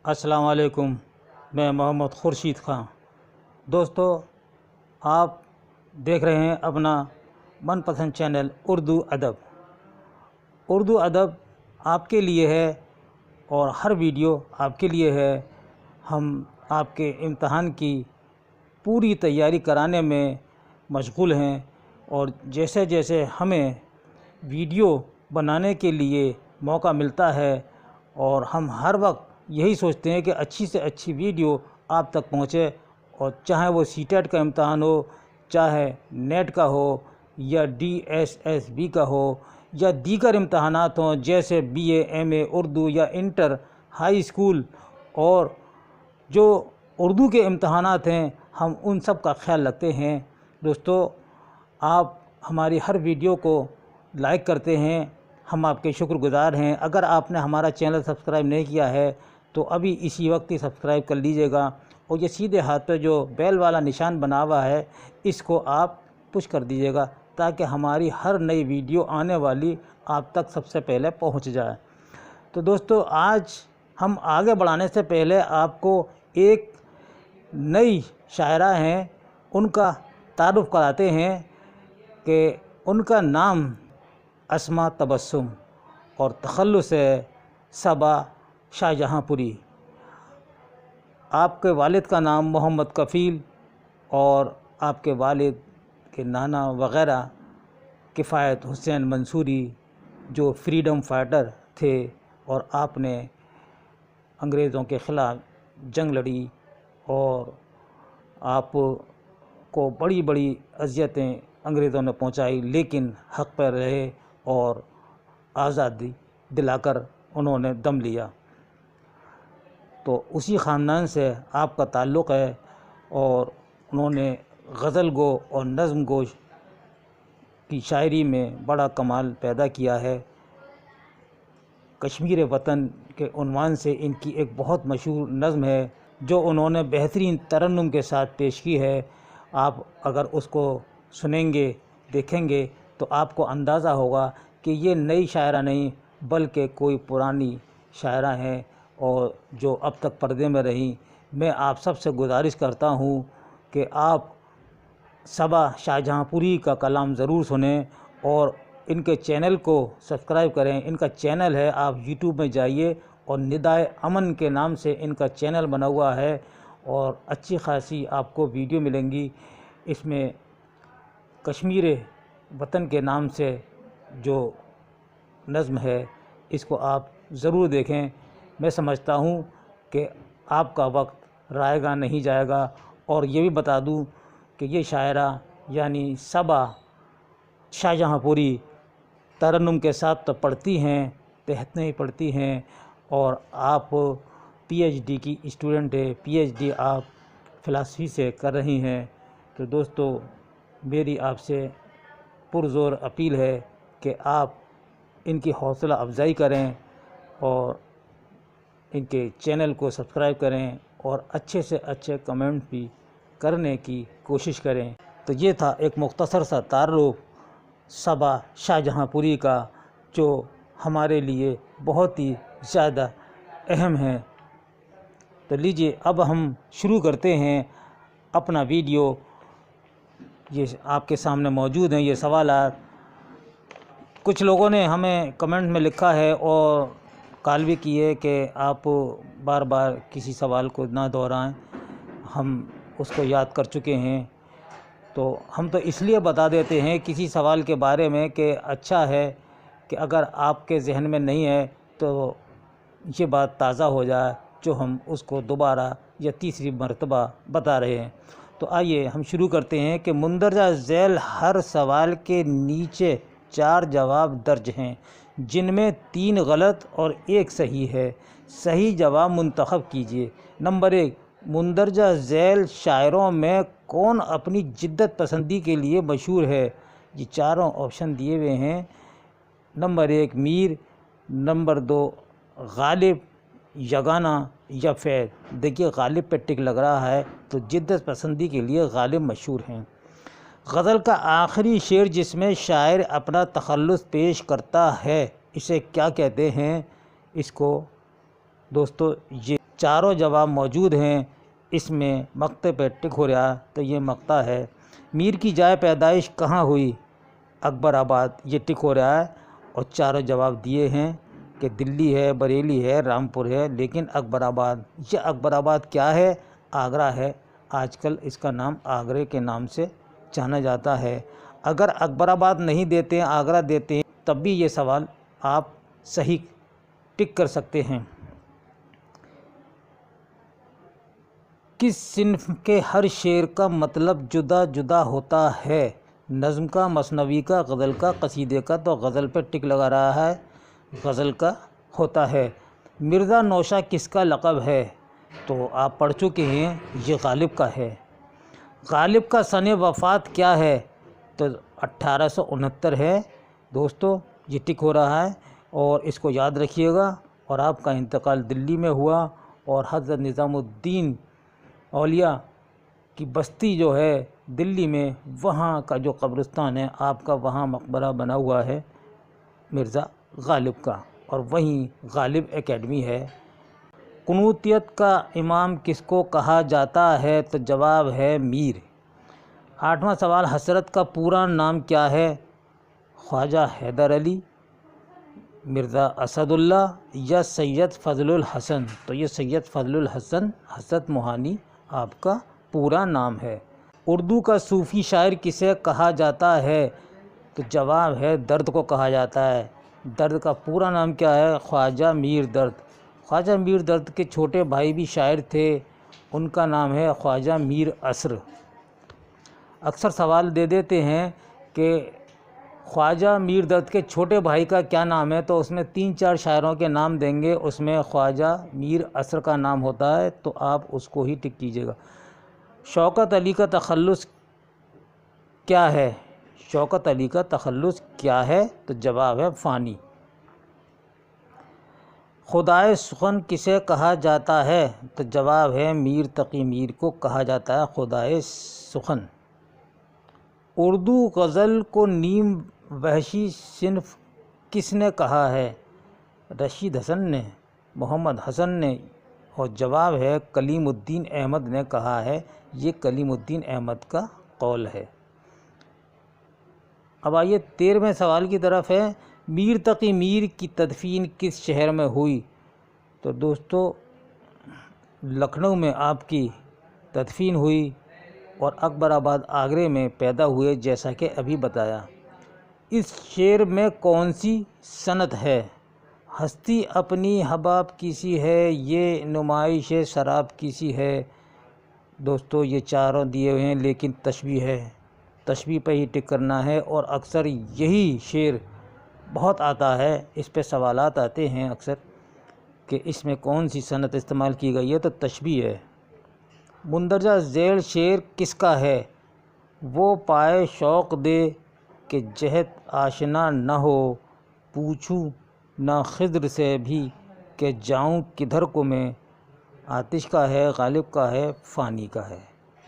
السلام علیکم، میں محمد خورشید خان۔ دوستو، آپ دیکھ رہے ہیں اپنا من پسند چینل اردو ادب۔ اردو ادب آپ کے لیے ہے اور ہر ویڈیو آپ کے لیے ہے۔ ہم آپ کے امتحان کی پوری تیاری کرانے میں مشغول ہیں، اور جیسے جیسے ہمیں ویڈیو بنانے کے لیے موقع ملتا ہے اور ہم ہر وقت یہی سوچتے ہیں کہ اچھی سے اچھی ویڈیو آپ تک پہنچے، اور چاہے وہ سی ٹیٹ کا امتحان ہو، چاہے نیٹ کا ہو، یا DSSB کا ہو، یا دیگر امتحانات ہوں جیسے BA MA اردو یا انٹر ہائی اسکول، اور جو اردو کے امتحانات ہیں ہم ان سب کا خیال رکھتے ہیں۔ دوستو، آپ ہماری ہر ویڈیو کو لائک کرتے ہیں، ہم آپ کے شکر گزار ہیں۔ اگر آپ نے ہمارا چینل سبسکرائب نہیں کیا ہے تو ابھی اسی وقت ہی سبسکرائب کر لیجئے گا، اور یہ سیدھے ہاتھ پہ جو بیل والا نشان بنا ہوا ہے اس کو آپ پش کر دیجئے گا، تاکہ ہماری ہر نئی ویڈیو آنے والی آپ تک سب سے پہلے پہنچ جائے۔ تو دوستو، آج ہم آگے بڑھانے سے پہلے آپ کو ایک نئی شاعرہ ہیں ان کا تعارف کراتے ہیں کہ ان کا نام اسماء تبسم اور تخلص ہے صبا شاہجہاں پوری۔ آپ کے والد کا نام محمد کفیل اور آپ کے والد کے نانا وغیرہ کفایت حسین منصوری، جو فریڈم فائٹر تھے، اور آپ نے انگریزوں کے خلاف جنگ لڑی اور آپ کو بڑی بڑی اذیتیں انگریزوں نے پہنچائی، لیکن حق پر رہے اور آزادی دلا کر انہوں نے دم لیا۔ تو اسی خاندان سے آپ کا تعلق ہے، اور انہوں نے غزل گو اور نظم گو کی شاعری میں بڑا کمال پیدا کیا ہے۔ کشمیر وطن کے عنوان سے ان کی ایک بہت مشہور نظم ہے جو انہوں نے بہترین ترنم کے ساتھ پیش کی ہے۔ آپ اگر اس کو سنیں گے، دیکھیں گے، تو آپ کو اندازہ ہوگا کہ یہ نئی شاعرہ نہیں بلکہ کوئی پرانی شاعرہ ہیں، اور جو اب تک پردے میں رہیں۔ میں آپ سب سے گزارش کرتا ہوں کہ آپ صبا شاہجہاں پوری کا کلام ضرور سنیں، اور ان کے چینل کو سبسکرائب کریں۔ ان کا چینل ہے، آپ YouTube میں جائیے، اور ندائے امن کے نام سے ان کا چینل بنا ہوا ہے، اور اچھی خاصی آپ کو ویڈیو ملیں گی۔ اس میں کشمیر وطن کے نام سے جو نظم ہے اس کو آپ ضرور دیکھیں۔ میں سمجھتا ہوں کہ آپ کا وقت رائے گا نہیں جائے گا۔ اور یہ بھی بتا دوں کہ یہ شاعرہ یعنی صبا شاہجہاں پوری ترنم کے ساتھ تو پڑھتی ہیں، تحت نہیں پڑھتی ہیں، اور آپ PhD کی اسٹوڈنٹ ہے، PhD آپ فلسفی سے کر رہی ہیں۔ تو دوستو، میری آپ سے پرزور اپیل ہے کہ آپ ان کی حوصلہ افزائی کریں، اور ان کے چینل کو سبسکرائب کریں، اور اچھے سے اچھے کمنٹ بھی کرنے کی کوشش کریں۔ تو یہ تھا ایک مختصر سا تعارف صبا شاہجہاں پوری کا، جو ہمارے لیے بہت ہی زیادہ اہم ہے۔ تو لیجئے اب ہم شروع کرتے ہیں اپنا ویڈیو۔ یہ آپ کے سامنے موجود ہیں یہ سوالات۔ کچھ لوگوں نے ہمیں کمنٹ میں لکھا ہے اور کال بھی کی ہے کہ آپ بار بار کسی سوال کو نہ دہرائیں، ہم اس کو یاد کر چکے ہیں۔ تو ہم تو اس لیے بتا دیتے ہیں کسی سوال کے بارے میں کہ اچھا ہے کہ اگر آپ کے ذہن میں نہیں ہے تو یہ بات تازہ ہو جائے، جو ہم اس کو دوبارہ یا تیسری مرتبہ بتا رہے ہیں۔ تو آئیے ہم شروع کرتے ہیں کہ مندرجہ ذیل ہر سوال کے نیچے 4 جواب درج ہیں، جن میں 3 غلط اور 1 صحیح ہے۔ صحیح جواب منتخب کیجیے۔ نمبر 1، مندرجہ ذیل شاعروں میں کون اپنی جدت پسندی کے لیے مشہور ہے؟ یہ چاروں آپشن دیے ہوئے ہیں۔ نمبر 1 میر، نمبر 2 غالب، یگانہ یا فیض۔ دیکھیے غالب پہ ٹک لگ رہا ہے، تو جدت پسندی کے لیے غالب مشہور ہیں۔ غزل کا آخری شعر جس میں شاعر اپنا تخلص پیش کرتا ہے اسے کیا کہتے ہیں؟ اس کو دوستو یہ چاروں جواب موجود ہیں، اس میں مقطع پہ ٹک ہو رہا تو یہ مقطع ہے۔ میر کی جائے پیدائش کہاں ہوئی؟ اکبر آباد، یہ ٹک ہو رہا ہے اور چاروں جواب دیے ہیں کہ دلی ہے، بریلی ہے، رامپور ہے، لیکن اکبر آباد، یہ اکبر آباد کیا ہے؟ آگرہ ہے۔ آج کل اس کا نام آگرے کے نام سے جانا جاتا ہے۔ اگر اکبر آباد نہیں دیتے ہیں، آگرہ دیتے ہیں، تب بھی یہ سوال آپ صحیح ٹک کر سکتے ہیں۔ کس صنف کے ہر شعر کا مطلب جدا جدا ہوتا ہے؟ نظم کا، مثنوی کا، غزل کا، قصیدے کا؟ تو غزل پہ ٹک لگا رہا ہے، غزل کا ہوتا ہے۔ مرزا نوشہ کس کا لقب ہے؟ تو آپ پڑھ چکے ہیں، یہ غالب کا ہے۔ غالب کا سن وفات کیا ہے؟ تو 1869 ہے دوستو، یہ ٹک ہو رہا ہے اور اس کو یاد رکھیے گا۔ اور آپ کا انتقال دلی میں ہوا اور حضرت نظام الدین اولیاء کی بستی جو ہے دلی میں، وہاں کا جو قبرستان ہے آپ کا، وہاں مقبرہ بنا ہوا ہے مرزا غالب کا، اور وہیں غالب اکیڈمی ہے۔ قنوطیت کا امام کس کو کہا جاتا ہے؟ تو جواب ہے میر۔ 8واں سوال، حضرت کا پورا نام کیا ہے؟ خواجہ حیدر علی، مرزا اسد اللہ یا سید فضل الحسن؟ تو یہ سید فضل الحسن حضرت موہانی آپ کا پورا نام ہے۔ اردو کا صوفی شاعر کسے کہا جاتا ہے؟ تو جواب ہے درد کو کہا جاتا ہے۔ درد کا پورا نام کیا ہے؟ خواجہ میر درد۔ خواجہ میر درد کے چھوٹے بھائی بھی شاعر تھے، ان کا نام ہے خواجہ میر اسر۔ اکثر سوال دے دیتے ہیں کہ خواجہ میر درد کے چھوٹے بھائی کا کیا نام ہے، تو اس میں 3-4 شاعروں کے نام دیں گے، اس میں خواجہ میر اسر کا نام ہوتا ہے، تو آپ اس کو ہی ٹک کیجیے گا۔ شوکت علی کا تخلص کیا ہے؟ شوکت علی کا تخلص کیا ہے؟ تو جواب ہے فانی۔ خدائے سخن کسے کہا جاتا ہے؟ تو جواب ہے میر تقی میر کو کہا جاتا ہے خدائے سخن۔ اردو غزل کو نیم وحشی صنف کس نے کہا ہے؟ رشید حسن نے، محمد حسن نے، اور جواب ہے کلیم الدین احمد نے کہا ہے۔ یہ کلیم الدین احمد کا قول ہے۔ اب آئیے 13ویں سوال کی طرف ہے، میر تقی میر کی تدفین کس شہر میں ہوئی؟ تو دوستو لکھنؤ میں آپ کی تدفین ہوئی اور اکبر آباد آگرے میں پیدا ہوئے، جیسا کہ ابھی بتایا۔ اس شعر میں کون سی صنعت ہے؟ ہستی اپنی حباب کیسی ہے، یہ نمائش شراب کیسی ہے؟ دوستو یہ چاروں دیے ہوئے ہیں، لیکن تشبیہ ہے، تشبیہ پہ ہی ٹک کرنا ہے، اور اکثر یہی شعر بہت آتا ہے، اس پہ سوالات آتے ہیں اکثر کہ اس میں کون سی صنعت استعمال کی گئی ہے، تو تشبیہ ہے۔ مندرجہ ذیل شعر کس کا ہے؟ وہ پائے شوق دے کہ جہت آشنا نہ ہو، پوچھوں نہ خضر سے بھی کہ جاؤں کدھر کو میں۔ آتش کا ہے، غالب کا ہے، فانی کا ہے؟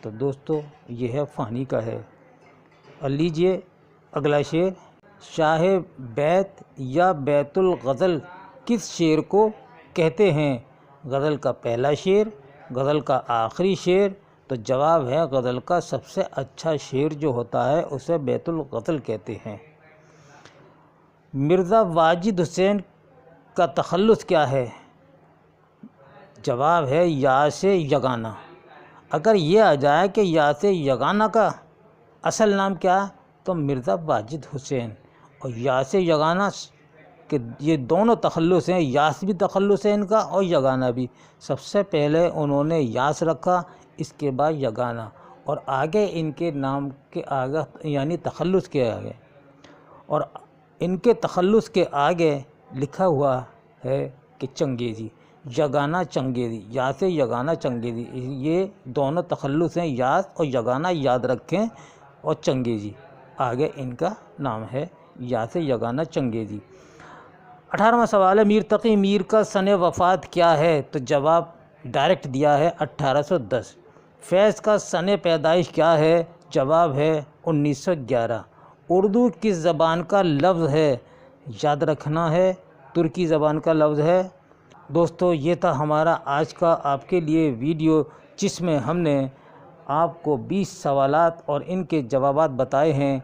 تو دوستو یہ ہے فانی کا ہے۔ اور لیجئے اگلا شعر، شاہ بیت یا بیت الغزل کس شعر کو کہتے ہیں؟ غزل کا پہلا شعر، غزل کا آخری شعر؟ تو جواب ہے غزل کا سب سے اچھا شعر جو ہوتا ہے اسے بیت الغزل کہتے ہیں۔ مرزا واجد حسین کا تخلص کیا ہے؟ جواب ہے یا سے یگانہ۔ اگر یہ آ جائے کہ یا سے یگانہ کا اصل نام کیا ہے، تو مرزا واجد حسین، اور یا سے یگانہ کہ یہ دونوں تخلص ہیں، یاس بھی تخلص ہے ان کا اور یگانہ بھی۔ سب سے پہلے انہوں نے یاس رکھا، اس کے بعد یگانہ، اور آگے ان کے نام کے آگے یعنی تخلص کے آگے، اور ان کے تخلص کے آگے لکھا ہوا ہے کہ چنگیزی، یگانہ چنگیزی، یا سے یگانہ چنگیزی، یہ دونوں تخلص ہیں، یاس اور یگانہ یاد رکھیں، اور چنگیزی آگے ان کا نام ہے، یا سے یگانہ چنگیزی۔ 18واں سوال ہے، میر تقی میر کا سن وفات کیا ہے؟ تو جواب ڈائریکٹ دیا ہے 1810۔ فیض کا سن پیدائش کیا ہے؟ جواب ہے 1911۔ اردو کس زبان کا لفظ ہے؟ یاد رکھنا ہے ترکی زبان کا لفظ ہے، دوستو یہ تھا ہمارا آج کا آپ کے لیے ویڈیو، جس میں ہم نے آپ کو 20 سوالات اور ان کے جوابات بتائے ہیں۔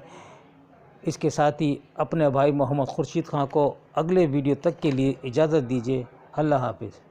اس کے ساتھ ہی اپنے بھائی محمد خورشید خان کو اگلے ویڈیو تک کے لیے اجازت دیجیے۔ اللہ حافظ۔